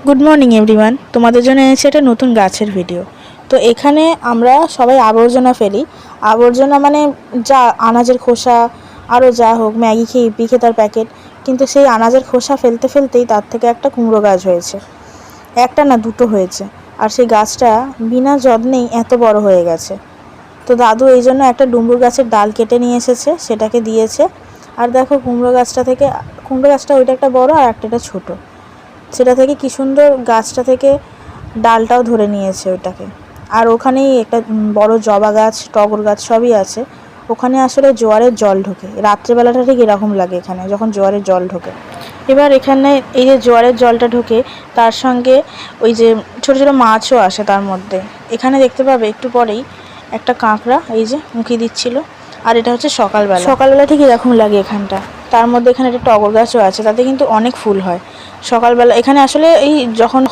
Good morning everyone, তোমাদের জন্য এনেছি একটা নতুন গাছের ভিডিও। তো এখানে আমরা সবাই আবর্জনা ফেলি। আবর্জনা মানে যা আনাজের খোসা, আরও যা হোক, ম্যাগি খেয়ে ইপি খেয়ে তার প্যাকেট। কিন্তু সেই আনাজের খোসা ফেলতে ফেলতেই তার থেকে একটা কুমড়ো গাছ হয়েছে। একটা না, দুটো হয়েছে। আর সেই গাছটা বিনা যত্নেই এত বড় হয়ে গেছে। তো দাদু এই জন্য একটা ডুমুর গাছের ডাল কেটে নিয়ে এসেছে, সেটাকে দিয়েছে। আর দেখো কুমড়ো গাছটা ওইটা একটা বড় আর একটা ছোটো। সেটা থেকে কি সুন্দর গাছটা থেকে ডালটাও ধরে নিয়েছে ওইটাকে। আর ওখানেই একটা বড় জবা গাছ, টগর গাছ সবই আছে। ওখানে আসলে জোয়ারের জল ঢোকে রাত্রেবেলাটা, ঠিক এরকম লাগে এখানে যখন জোয়ারের জল ঢোকে। এবার এখানে এই যে জোয়ারের জলটা ঢোকে, তার সঙ্গে ওই যে ছোটো ছোটো মাছও আসে তার মধ্যে। এখানে দেখতে পাবে একটু পরেই একটা কাঁকড়া এই যে মুখি দিচ্ছিল। আর এটা হচ্ছে সকালবেলা ঠিক এরকম লাগে এখানটা। তার মধ্যে এখানে একটা টগর গাছও আছে, তাতে কিন্তু অনেক ফুল হয় সকালবেলা। এখানে আসলে এই যখন